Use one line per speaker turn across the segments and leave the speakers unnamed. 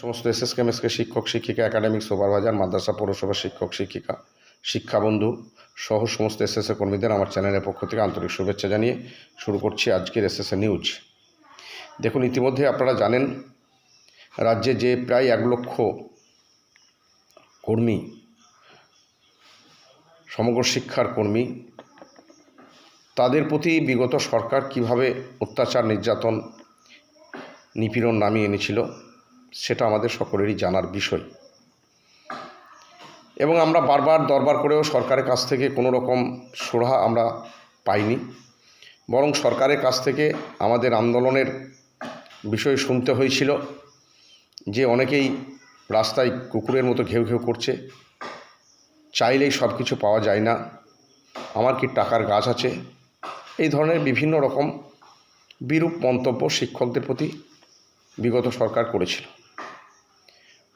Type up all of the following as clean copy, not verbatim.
সমস্ত এসএসকেএমএসকে শিক্ষক শিক্ষিকা, একাডেমিক সুপারভাইজার, মাদ্রাসা পৌরসভার শিক্ষক শিক্ষিকা, শিক্ষাবন্ধু সহ সমস্ত এসএসএ কর্মীদের আমার চ্যানেলের পক্ষ থেকে আন্তরিক শুভেচ্ছা জানিয়ে শুরু করছি আজকের এসএসএ নিউজ। দেখুন, ইতিমধ্যে আপনারা জানেন রাজ্যে যে প্রায় 1 লক্ষ কর্মী, সমগ্র শিক্ষার কর্মী, তাদের প্রতি বিগত সরকার কিভাবে অত্যাচার, নির্যাতন, নিপীড়ন নামিয়ে এনেছিল সেটা আমাদের সকলেরই জানার বিষয়। এবং আমরা বারবার দরবার করেও সরকারের কাছ থেকে কোনো রকম সুরাহা আমরা পাইনি, বরং সরকারের কাছ থেকে আমাদের আন্দোলনের বিষয় শুনতে হয়েছিল যে অনেকেই রাস্তায় কুকুরের মতো ঘেউ ঘেউ করছে, চাইলেই সব কিছু পাওয়া যায় না, আমার কি টাকার গাছ আছে, এই ধরনের বিভিন্ন রকম বিরূপ মন্তব্য শিক্ষকদের প্রতি বিগত সরকার করেছিল।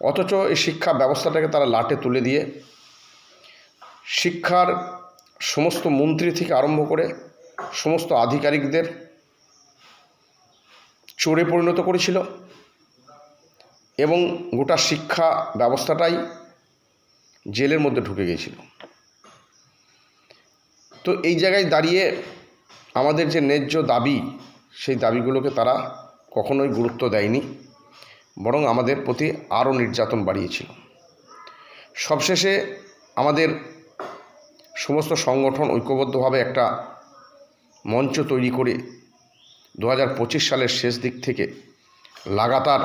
অথচ এই শিক্ষা ব্যবস্থাটাকে তারা লাটে তুলে দিয়ে শিক্ষার সমস্ত মন্ত্রী থেকে আরম্ভ করে সমস্ত আধিকারিকদের চোরে পরিণত করেছিল এবং গোটা শিক্ষা ব্যবস্থাটাই জেলের মধ্যে ঢুকে গিয়েছিল। তো এই জায়গায় দাঁড়িয়ে আমাদের যে ন্যায্য দাবি, সেই দাবিগুলোকে তারা কখনোই গুরুত্ব দেয়নি, বরং আমাদের প্রতি আরও নির্যাতন বাড়িয়েছিল। সবশেষে আমাদের সমস্ত সংগঠন ঐক্যবদ্ধভাবে একটা মঞ্চ তৈরি করে 2025 সালের শেষ দিক থেকে লাগাতার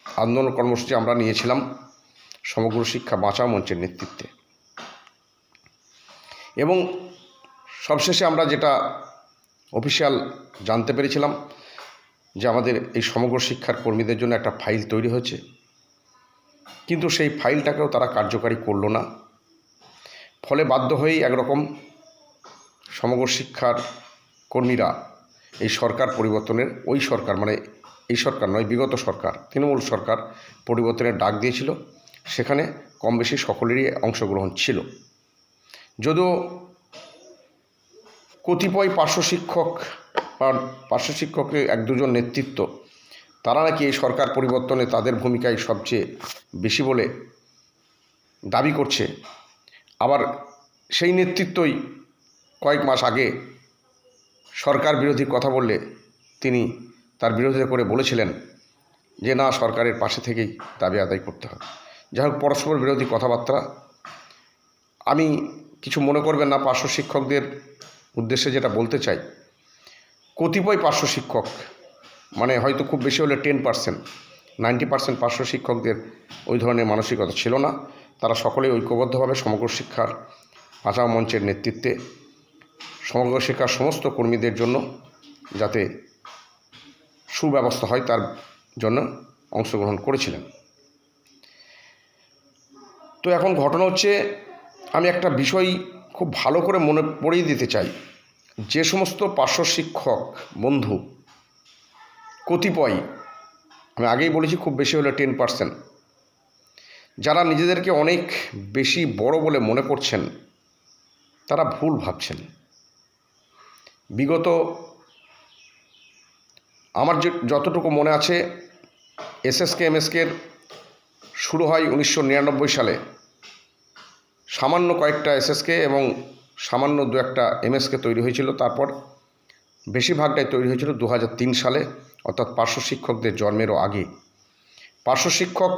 আন্দোলন কর্মসূচি আমরা নিয়েছিলাম সমগ্র শিক্ষা বাঁচাও মঞ্চের নেতৃত্বে। এবং সবশেষে আমরা যেটা অফিসিয়াল জানতে পেরেছিলাম যে আমাদের এই সমগ্র শিক্ষার কর্মীদের জন্য একটা ফাইল তৈরি হয়েছে, কিন্তু সেই ফাইলটাকেও তারা কার্যকারী করলো না। ফলে বাধ্য হয়েই একরকম সমগ্র শিক্ষার কর্মীরা এই সরকার পরিবর্তনের, ওই সরকার মানে এই সরকার নয়, বিগত সরকার তৃণমূল সরকার পরিবর্তনের ডাক দিয়েছিল। সেখানে কম বেশি সকলেরই অংশগ্রহণ ছিল, যদিও কতিপয় পার্শ্ব শিক্ষকের 1-2 জন নেতৃত্ব, তারা নাকি এই সরকার পরিবর্তনে তাদের ভূমিকাই সবচেয়ে বেশি বলে দাবি করছে। আবার সেই নেতৃত্বই কয়েক মাস আগে সরকার বিরোধী কথা বললে তিনি তার বিরোধিতা করে বলেছিলেন যে না, সরকারের পাশে থেকেই দাবি আদায় করতে হবে। যাই হোক, পরস্পর বিরোধী কথাবার্তা। আমি কিছু মনে করবেন না, পার্শ্ব শিক্ষকদের উদ্দেশ্যে যেটা বলতে চাই, কতিপয় পার্শ্ব শিক্ষক, মানে হয়তো খুব বেশি হলে 10%, 90% পার্শ্ব শিক্ষকদের ওই ধরনের মানসিকতা ছিল না। তারা সকলেই ঐক্যবদ্ধভাবে সমগ্র শিক্ষার বাঁচাও মঞ্চের নেতৃত্বে সমগ্র শিক্ষার সমস্ত কর্মীদের জন্য যাতে সুব্যবস্থা হয় তার জন্য অংশগ্রহণ করেছিলেন। তো এখন ঘটনা হচ্ছে, আমি একটা বিষয় খুব ভালো করে মনে পড়িয়ে দিতে চাই। যে সমস্ত পার্শ্ব শিক্ষক বন্ধু কতিপয়, আমি আগেই বলেছি খুব বেশি হলে 10%, যারা নিজেদেরকে অনেক বেশি বড় বলে মনে করছেন, তারা ভুল ভাবছেন। বিগত আমার যতটুকু মনে আছে, এসএসকেএমএসকের শুরু হয় 1999 সালে। সামান্য কয়েকটা এসএসকে এবং সামান্য 2-1টা এমএসকে তৈরি হয়েছিল। তারপর বেশিরভাগটাই তৈরি হয়েছিল 2003 সালে, অর্থাৎ পার্শ্ব শিক্ষকদের জন্মেরও আগে। পার্শ্ব শিক্ষক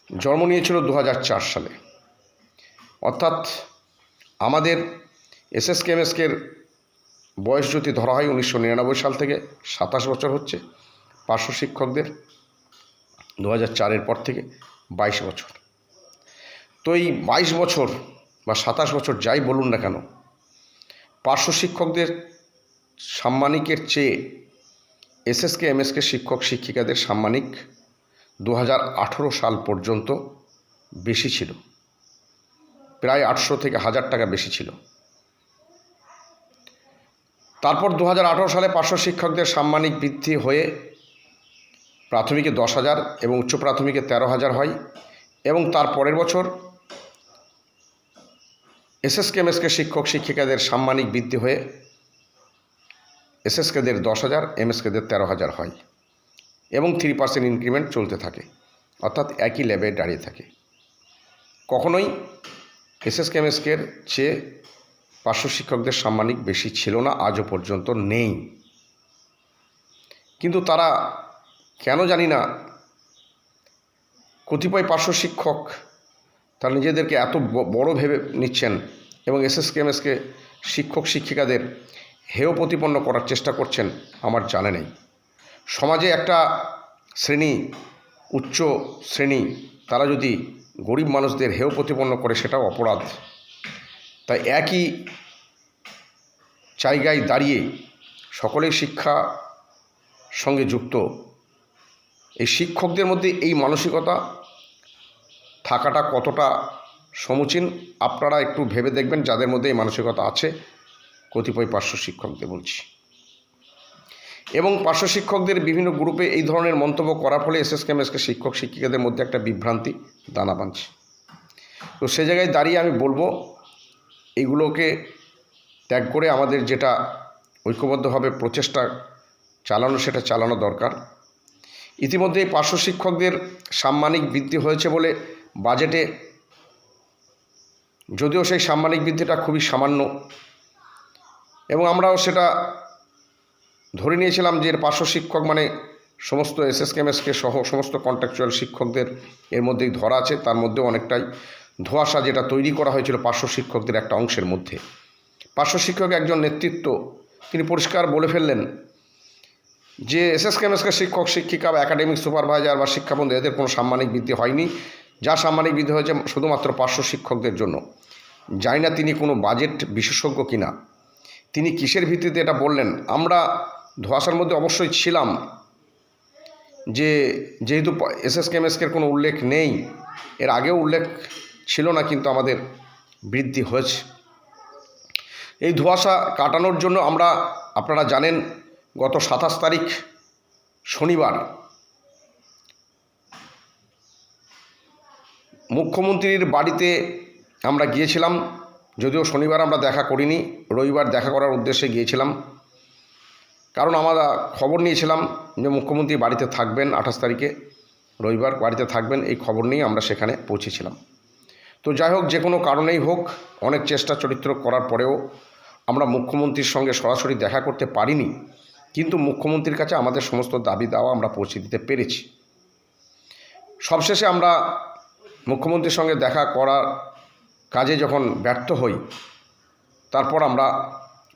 জন্ম নিয়েছিল 2004 সালে, অর্থাৎ আমাদের এসএসকেএমএসকের বয়স যদি ধরা হয় 1999 সাল থেকে 27 বছর হচ্ছে, পার্শ্ব শিক্ষকদের 2004-এর পর থেকে 22 বছর। তো এই 22 বছর বা 27 বছর যাই বলুন না কেন, পার্শ্ব শিক্ষকদের সাম্মানিকের চেয়ে এসএসকেএমএসকে শিক্ষক শিক্ষিকাদের সাম্মানিক 2018 সাল পর্যন্ত বেশি ছিল, প্রায় 800 থেকে 1000 টাকা বেশি ছিল। তারপর 2018 সালে পার্শ্ব শিক্ষকদের সাম্মানিক বৃদ্ধি হয়ে প্রাথমিকে 10,000 এবং উচ্চ প্রাথমিকে 13,000 হয়, এবং তার পরের বছর এসএসকেএমএসকে শিক্ষক শিক্ষিকাদের সাম্মানিক বৃদ্ধি হয়ে এসএসকেদের 10,000, এমএসকেদের 13,000 হয়। এবং 3% ইনক্রিমেন্ট চলতে থাকে, অর্থাৎ একই লেভেলে দাঁড়িয়ে থাকে। কখনোই এসএসকেএমএসকের চেয়ে পার্শ্ব শিক্ষকদের সাম্মানিক বেশি ছিল না, আজও পর্যন্ত নেই। কিন্তু তারা কেন জানি না কতিপয় পার্শ্ব শিক্ষক তারা নিজেদেরকে এত বড় ভেবে নিচ্ছেন এবং এসএসকেএমএসকে শিক্ষক শিক্ষিকাদের হেয় প্রতিপন্ন করার চেষ্টা করছেন আমার জানা নেই। সমাজে একটা শ্রেণী, উচ্চ শ্রেণী, তারা যদি গরিব মানুষদের হেয় প্রতিপন্ন করে সেটাও অপরাধ। তাই একই জায়গায় দাঁড়িয়ে সকলেই শিক্ষা সঙ্গে যুক্ত এই শিক্ষকদের মধ্যে এই মানসিকতা থাকাটা কতটা সমীচীন আপনারা একটু ভেবে দেখবেন, যাদের মধ্যে এই মানসিকতা আছে, কতিপয় পার্শ্ব শিক্ষকদের বলছি। এবং পার্শ্ব শিক্ষকদের বিভিন্ন গ্রুপে এই ধরনের মন্তব্য করার ফলে এসএসকেএমএসকে শিক্ষক শিক্ষিকাদের মধ্যে একটা বিভ্রান্তি দানা বাঁধছে। তো সে জায়গায় দাঁড়িয়ে আমি বলবো, এইগুলোকে ত্যাগ করে আমাদের যেটা ঐক্যবদ্ধভাবে প্রচেষ্টা চালানো, সেটা চালানো দরকার। ইতিমধ্যে পার্শ্ব শিক্ষকদের সাম্মানিক বৃদ্ধি হয়েছে বলে বাজেটে, যদিও সেই সাম্মানিক বৃদ্ধিটা খুবই সামান্য, এবং আমরাও সেটা ধরে নিয়েছিলাম যে পার্শ্ব শিক্ষক মানে সমস্ত এসএসকেএমএসকে সহ সমস্ত কন্ট্রাকচুয়াল শিক্ষকদের এর মধ্যেই ধরা আছে। তার মধ্যে অনেকটাই ধোঁয়াশা যেটা তৈরি করা হয়েছিল পার্শ্ব শিক্ষকদের একটা অংশের মধ্যে। পার্শ্ব শিক্ষক একজন নেতৃত্ব, তিনি পরিষ্কার বলে ফেললেন যে এসএসকেএমএসকে শিক্ষক শিক্ষিকা বা একাডেমিক সুপারভাইজার বা শিক্ষাবন্ধু এদের কোনো সাম্মানিক বৃদ্ধি হয়নি। যা সাম্মানিক বৃদ্ধি হয়েছে শুধুমাত্র পার্শ্ব শিক্ষকদের জন্য। জানি না তিনি কোনো বাজেট বিশেষজ্ঞ কিনা, তিনি কিসের ভিত্তিতে এটা বললেন। আমরা ধোঁয়াশার মধ্যে অবশ্যই ছিলাম যে যেহেতু এসএসকেএমএসকের কোনো উল্লেখ নেই, এর আগেও উল্লেখ ছিল না, কিন্তু আমাদের বৃদ্ধি হয়েছে। এই ধোঁয়াশা কাটানোর জন্য আমরা, আপনারা জানেন, গত 27 তারিখ শনিবার মুখ্যমন্ত্রীর বাড়িতে আমরা গিয়েছিলাম। যদিও শনিবার আমরা দেখা করিনি, রবিবার দেখা করার উদ্দেশ্যে গিয়েছিলাম, কারণ আমরা খবর নিয়েছিলাম যে মুখ্যমন্ত্রী বাড়িতে থাকবেন 28 তারিখে, রবিবার বাড়িতে থাকবেন, এই খবর নিয়ে আমরা সেখানে পৌঁছেছিলাম। তো যাই হোক, যে কোনো কারণেই হোক, অনেক চেষ্টা চরিত্র করার পরেও আমরা মুখ্যমন্ত্রীর সঙ্গে সরাসরি দেখা করতে পারিনি, কিন্তু মুখ্যমন্ত্রীর কাছে আমাদের সমস্ত দাবি দাওয়া আমরা পৌঁছে দিতে পেরেছি। সবশেষে আমরা মুখ্যমন্ত্রীর সঙ্গে দেখা করার কাজে যখন ব্যর্থ হই, তারপর আমরা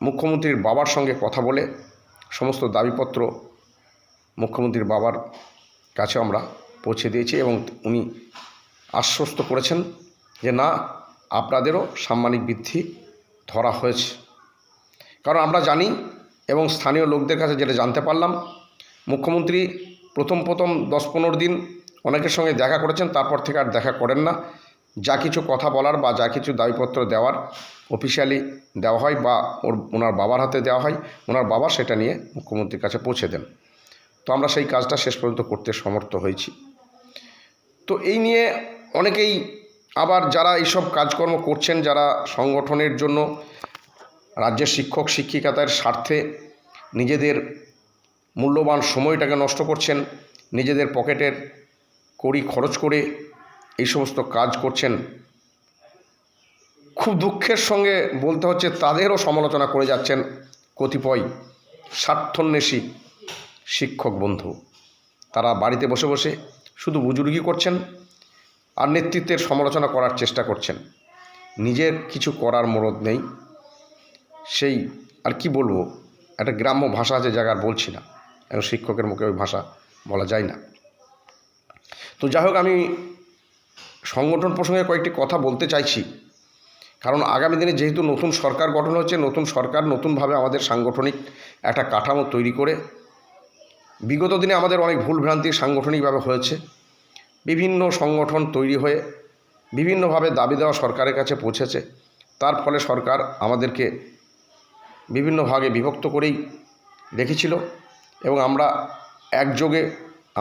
মুখ্যমন্ত্রীর বাবার সঙ্গে কথা বলে সমস্ত দাবিপত্র মুখ্যমন্ত্রীর বাবার কাছে আমরা পৌঁছে দিয়েছি এবং উনি আশ্বস্ত করেছেন যে না, আপনাদেরও সাম্মানিক বৃদ্ধি ধরা হয়েছে। কারণ আমরা জানি এবং স্থানীয় লোকদের কাছে যেটা জানতে পারলাম, মুখ্যমন্ত্রী প্রথম 10-15 দিন অনেকের সঙ্গে দেখা করেছেন, তারপর থেকে আর দেখা করেন না। যা কিছু কথা বলার বা যা কিছু দাবিপত্র দেওয়ার অফিসিয়ালি দেওয়া হয় বা ওনার বাবার হাতে দেওয়া হয়, ওনার বাবা সেটা নিয়ে মুখ্যমন্ত্রীর কাছে পৌঁছে দেন। তো আমরা সেই কাজটা শেষ পর্যন্ত করতে সমর্থ হয়েছি। তো এই নিয়ে অনেকেই আবার যারা এইসব কাজকর্ম করছেন, যারা সংগঠনের জন্য রাজ্যের শিক্ষক শিক্ষিকাদের স্বার্থে নিজেদের মূল্যবান সময়টাকে নষ্ট করছেন, নিজেদের পকেটের কড়ি খরচ করে এই সমস্ত কাজ করছেন, খুব দুঃখের সঙ্গে বলতে হচ্ছে তাদেরও সমালোচনা করে যাচ্ছেন কতিপয় স্বার্থন্বেষী শিক্ষক বন্ধু। তারা বাড়িতে বসে বসে শুধু বুজুর্গি করছেন আর নেতৃত্বের সমালোচনা করার চেষ্টা করছেন, নিজের কিছু করার মরদ নেই। সেই আর কি বলবো, একটা গ্রাম্য ভাষা আছে, জায়গার বলছি না, এবং শিক্ষকের মুখে ওই ভাষা বলা যায় না। তো যাই হোক, আমি সংগঠন প্রসঙ্গে কয়েকটি কথা বলতে চাইছি, কারণ আগামী দিনে যেহেতু নতুন সরকার গঠন হচ্ছে, নতুন সরকার নতুনভাবে আমাদের সাংগঠনিক একটা কাঠামো তৈরি করে, বিগত দিনে আমাদের অনেক ভুলভ্রান্তি সাংগঠনিকভাবে হয়েছে, বিভিন্ন সংগঠন তৈরি হয়ে বিভিন্নভাবে দাবি দেওয়া সরকারের কাছে পৌঁছেছে। তার ফলে সরকার আমাদেরকে বিভিন্ন ভাগে বিভক্ত করেই রেখেছিল এবং আমরা একযোগে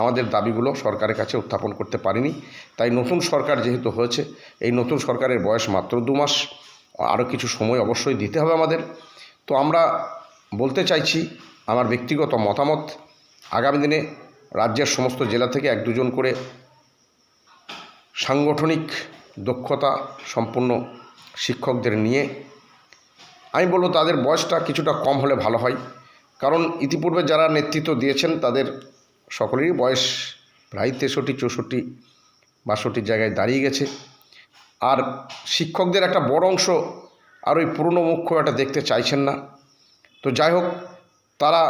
আমাদের দাবিগুলো সরকারের কাছে উত্থাপন করতে পারিনি। তাই নতুন সরকার যেহেতু হয়েছে, এই নতুন সরকারের বয়স মাত্র 2 মাস, আরও কিছু সময় অবশ্যই দিতে হবে আমাদের। তো আমরা বলতে চাইছি, আমার ব্যক্তিগত মতামত, আগামী দিনে রাজ্যের সমস্ত জেলা থেকে 1-2 জন করে সাংগঠনিক দক্ষতা সম্পন্ন শিক্ষকদের নিয়ে, আমি বলবো তাদের বয়সটা কিছুটা কম হলে ভালো হয়, কারণ ইতিপূর্বে যারা নেতৃত্ব দিয়েছেন তাদের সকলেরই বয়স প্রায় 63, 64, 62 জায়গায় দাঁড়িয়ে গেছে। আর শিক্ষকদের একটা বড় অংশ আর ওই পুরনো মুখ্য এটা দেখতে চাইছেন না। তো যাই হোক, তারা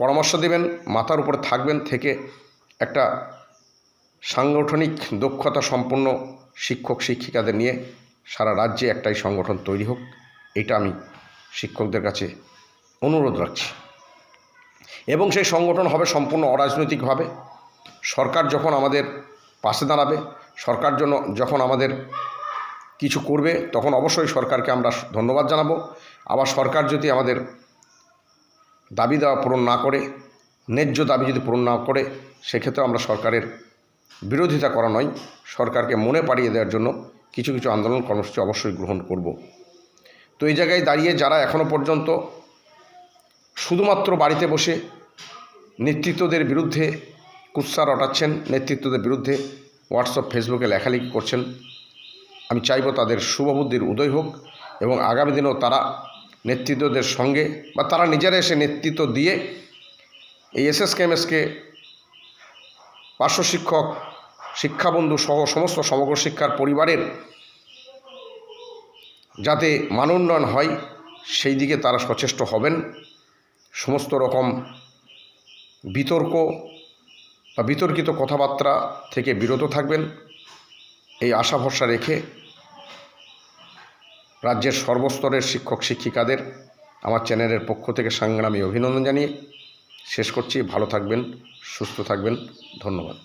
পরামর্শ দেবেন, মাথার উপরে থাকবেন, থেকে একটা সাংগঠনিক দক্ষতা সম্পন্ন শিক্ষক শিক্ষিকাদের নিয়ে সারা রাজ্যে একটাই সংগঠন তৈরি হোক, এটা আমি শিক্ষকদের কাছে অনুরোধ রাখছি। এবং সেই সংগঠন হবে সম্পূর্ণ অরাজনৈতিকভাবে। সরকার যখন আমাদের পাশে দাঁড়াবে, সরকার যখন আমাদের কিছু করবে, তখন অবশ্যই সরকারকে আমরা ধন্যবাদ জানাবো। আবার সরকার যদি আমাদের দাবি দেওয়া পূরণ না করে, ন্যায্য দাবি যদি পূরণ না করে, সেক্ষেত্রে আমরা সরকারের বিরোধিতা করা নয়, সরকারকে মনে পাড়িয়ে দেওয়ার জন্য কিছু কিছু আন্দোলন কর্মসূচি অবশ্যই গ্রহণ করব। তো এই জায়গায় দাঁড়িয়ে যারা এখনও পর্যন্ত শুধুমাত্র বাড়িতে বসে নেতৃত্বদের বিরুদ্ধে কুৎসা রটাচ্ছেন, নেতৃত্বদের বিরুদ্ধে হোয়াটসঅ্যাপ ফেসবুকে লেখালেখি করছেন, আমি চাইব তাদের শুভবুদ্ধির উদয় হোক এবং আগামী দিনেও তারা নেতৃত্বদের সঙ্গে বা তারা নিজেরা এসে নেতৃত্ব দিয়ে এই এসএসকেএমএসকে পার্শ্ব শিক্ষক, শিক্ষাবন্ধু সহ সমস্ত সমগ্র শিক্ষার পরিবারের যাতে মানোন্নয়ন হয় সেই দিকে তারা সচেষ্ট হবেন। সমস্ত রকম বিতর্ক বা বিতর্কিত কথাবার্তা থেকে বিরত থাকবেন, এই আশা ভরসা রেখে রাজ্যের সর্বস্তরের শিক্ষক শিক্ষিকাদের আমার চ্যানেলের পক্ষ থেকে সংগ্রামী অভিনন্দন জানিয়ে শেষ করছি। ভালো থাকবেন, সুস্থ থাকবেন, ধন্যবাদ।